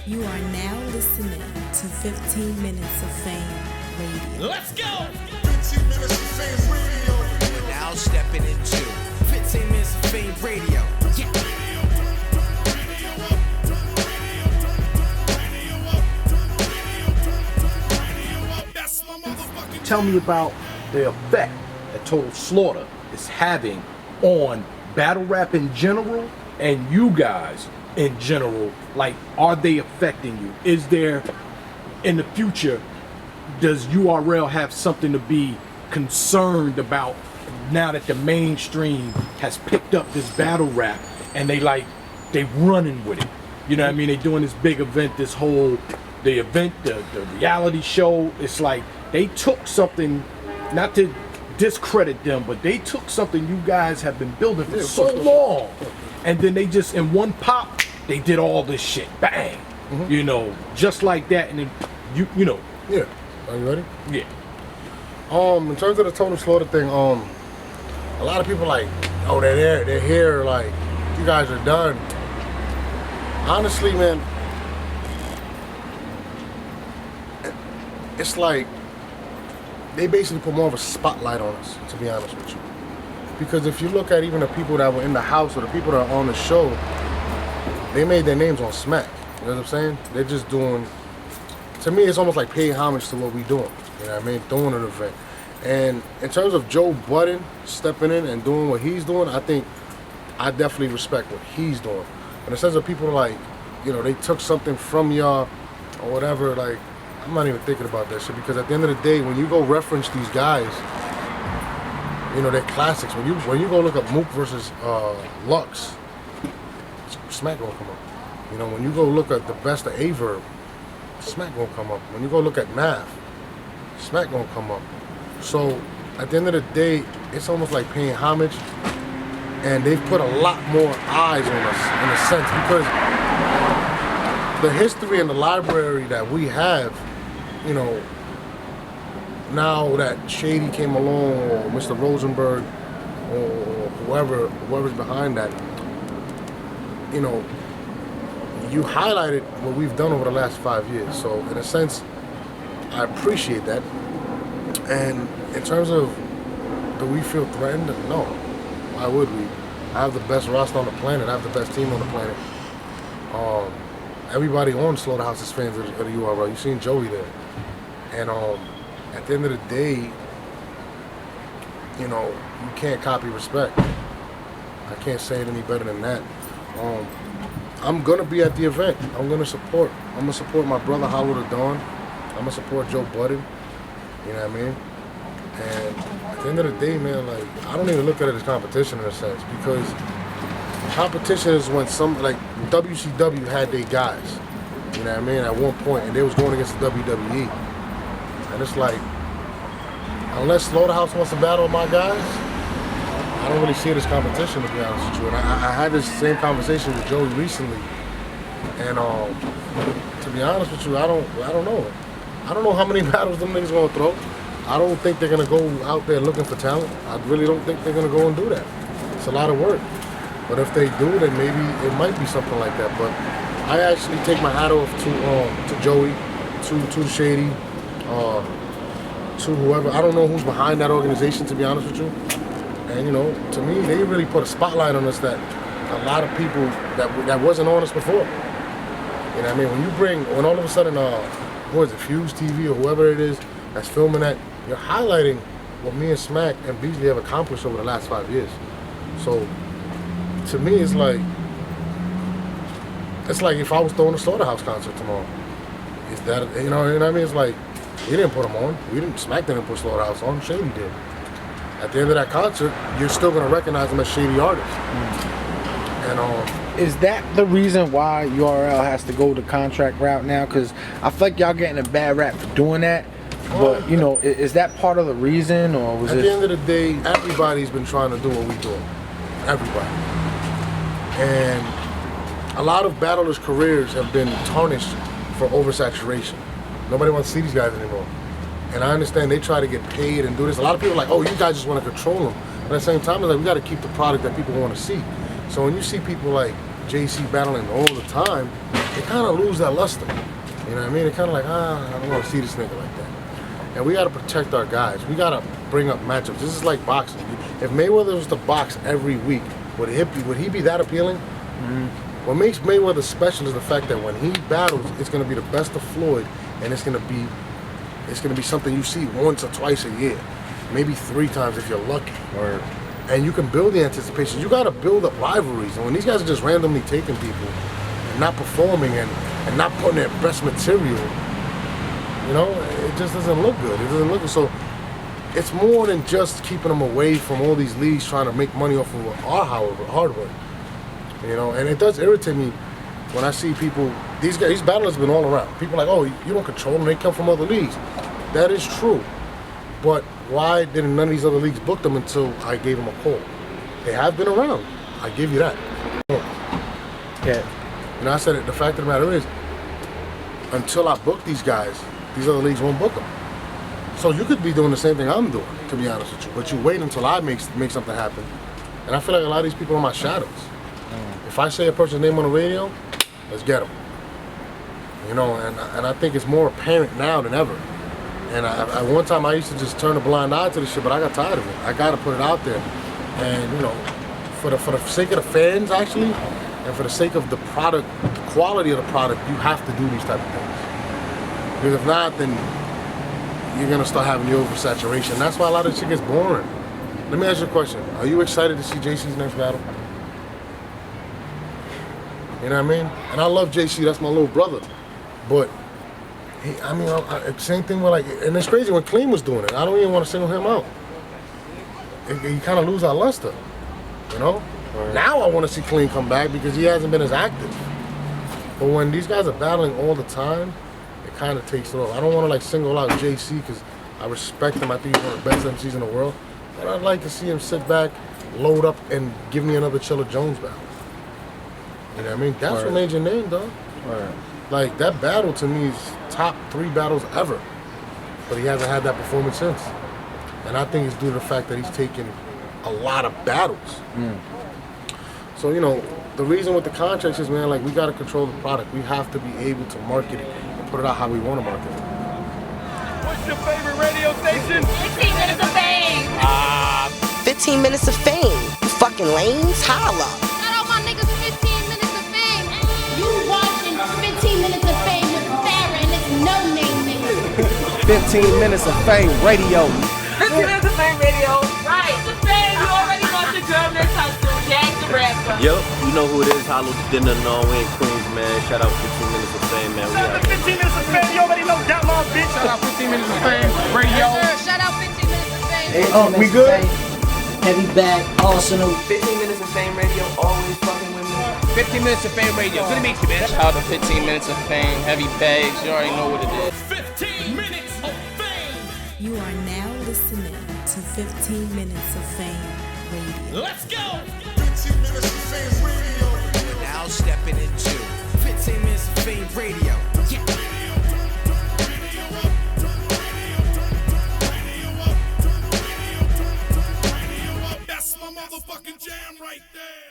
You are now listening to 15 Minutes of Fame Radio. Let's go! 15 Minutes of Fame Radio. We're now stepping into 15 Minutes of Fame Radio. Yeah. Tell me about the effect that Total Slaughter is having on battle rap in general and you guys in general. Like, are they affecting you? Is there, in the future, does URL have something to be concerned about now that the mainstream has picked up this battle rap and they running with it? You know what I mean? They doing this big event, the reality show. It's like they took something, not to discredit them, but they took something you guys have been building for so long, and then they just, in one pop, they did all this shit. Bang! Mm-hmm. You know, just like that, and then, you know. Yeah. Are you ready? Yeah. In terms of the Total Slaughter thing, a lot of people like, oh, they're here, like, you guys are done. Honestly, man, it's like they basically put more of a spotlight on us, to be honest with you. Because if you look at even the people that were in the house or the people that are on the show, they made their names on Smack. You know what I'm saying? They're just doing, to me, it's almost like paying homage to what we're doing. You know what I mean? Doing an event. And in terms of Joe Budden stepping in and doing what he's doing, I think I definitely respect what he's doing. In the sense of people like, you know, they took something from y'all or whatever, like, I'm not even thinking about that shit, because at the end of the day, when you go reference these guys, you know, they're classics. When you go look up Mook versus Lux, Smack gonna come up. You know, when you go look at the best of Averb, Smack gonna come up. When you go look at Math, Smack gonna come up. So at the end of the day, it's almost like paying homage, and they've put a lot more eyes on us in a sense, because the history and the library that we have, you know, now that Shady came along, or Mr. Rosenberg, or whoever's behind that, you know, you highlighted what we've done over the last 5 years. So in a sense, I appreciate that. And in terms of, do we feel threatened? No. Why would we? I have the best roster on the planet. I have the best team on the planet. Everybody on Slaughterhouse is fans of the URL. You've seen Joey there. And at the end of the day, you know, you can't copy respect. I can't say it any better than that. I'm gonna be at the event. I'm gonna support my brother Hollow the Dawn. I'm gonna support Joe Budden. You know what I mean? And at the end of the day, man, like, I don't even look at it as competition in a sense, because competition is when like WCW had their guys, you know what I mean, at one point, and they was going against the WWE. And it's like, unless Slaughterhouse wants to battle my guys, I don't really see it as competition, to be honest with you. And I had this same conversation with Joey recently, and to be honest with you, I don't know. I don't know how many battles them niggas gonna throw. I don't think they're gonna go out there looking for talent. I really don't think they're gonna go and do that. It's a lot of work. But if they do, then maybe it might be something like that. But I actually take my hat off to Joey, to Shady, to whoever. I don't know who's behind that organization, to be honest with you. And you know, to me, they really put a spotlight on us that a lot of people that wasn't on us before. You know what I mean? When all of a sudden, what is it, Fuse TV or whoever it is that's filming that, you're highlighting what me and Smack and Beasley have accomplished over the last 5 years. So to me, it's like if I was throwing a Slaughterhouse concert tomorrow. Is that, you know what I mean? It's like, we didn't put them on. Smack didn't put Slaughterhouse on. Shady did. At the end of that concert, you're still gonna recognize them as Shady artists. And is that the reason why URL has to go the contract route now? Because I feel like y'all getting a bad rap for doing that. But, you know, is that part of the reason, or was it? At the end of the day, everybody's been trying to do what we're doing. Everybody. And a lot of battlers' careers have been tarnished for oversaturation. Nobody wants to see these guys anymore. And I understand they try to get paid and do this. A lot of people are like, oh, you guys just want to control them. But at the same time, it's like, we got to keep the product that people want to see. So when you see people like JC battling all the time, they kind of lose that luster. You know what I mean? They're kind of like, I don't want to see this nigga like that. And we got to protect our guys. We got to bring up matchups. This is like boxing. If Mayweather was to box every week, would he be that appealing? What makes Mayweather special is the fact that when he battles, it's going to be the best of Floyd, and it's going to be something you see once or twice a year, maybe 3 times if you're lucky. And you can build the anticipation. You got to build up rivalries. And when these guys are just randomly taking people and not performing and not putting their best material, you know, it just doesn't look good. It doesn't look good. So it's more than just keeping them away from all these leagues trying to make money off of our hard work. You know, and it does irritate me when I see people, these battlers have been all around. People are like, oh, you don't control them, they come from other leagues. That is true. But why didn't none of these other leagues book them until I gave them a call? They have been around. I give you that. Yeah. You know, I said it, the fact of the matter is, until I book these guys, these other leagues won't book them. So you could be doing the same thing I'm doing, to be honest with you. But you wait until I make something happen. And I feel like a lot of these people are my shadows. If I say a person's name on the radio, let's get them. You know, and I think it's more apparent now than ever. And at one time I used to just turn a blind eye to this shit, but I got tired of it. I got to put it out there. And you know, for the sake of the fans actually, and for the sake of the product, the quality of the product, you have to do these type of things. Because if not, then you're gonna start having the oversaturation. That's why a lot of shit gets boring. Let me ask you a question. Are you excited to see JC's next battle? You know what I mean? And I love JC, that's my little brother. But, same thing with like, and it's crazy when Clean was doing it. I don't even want to single him out. You kind of lose our luster, you know? Right. Now I want to see Clean come back because he hasn't been as active. But when these guys are battling all the time, it kind of takes it off. I don't want to like single out JC because I respect him. I think he's one of the best MCs in the world. But I'd like to see him sit back, load up, and give me another Chilla Jones battle. You know what I mean? That's what made your name, dog. Right. Like, that battle to me is top 3 battles ever. But he hasn't had that performance since. And I think it's due to the fact that he's taken a lot of battles. So, you know, the reason with the contracts is, man, like, we got to control the product. We have to be able to market it and put it out how we want to market it. What's your favorite radio station? 15 minutes of fame. 15 minutes of fame. You fucking lames, holla. Shout out my niggas 15 minutes of fame. You watching 15 minutes of fame with Sarah and it's no name niggas. 15 minutes of fame radio. 15 minutes of fame radio. Right, the fame. You already got your girl next high school, Jack the rapper. Yup, you know who it is. Hollow dinner, no, we in Queens, man. Shout out 15 minutes of fame, man. Shout out to 15 minutes of fame. You already know that long, bitch. Shout out 15 minutes of fame radio. Shout out 15 minutes of fame. We good? Heavy bag, Arsenal. 15 minutes of fame radio, always fucking with me. 15 minutes of fame radio. Good to meet you, man. Shout out to 15 minutes of fame. Heavy bags, you already know what it is. 15 minutes of fame. You are now listening to 15 Minutes of Fame Radio. Let's go. 15 minutes of fame radio. We're now stepping into 15 minutes of fame radio. Yeah. That's my motherfucking jam right there.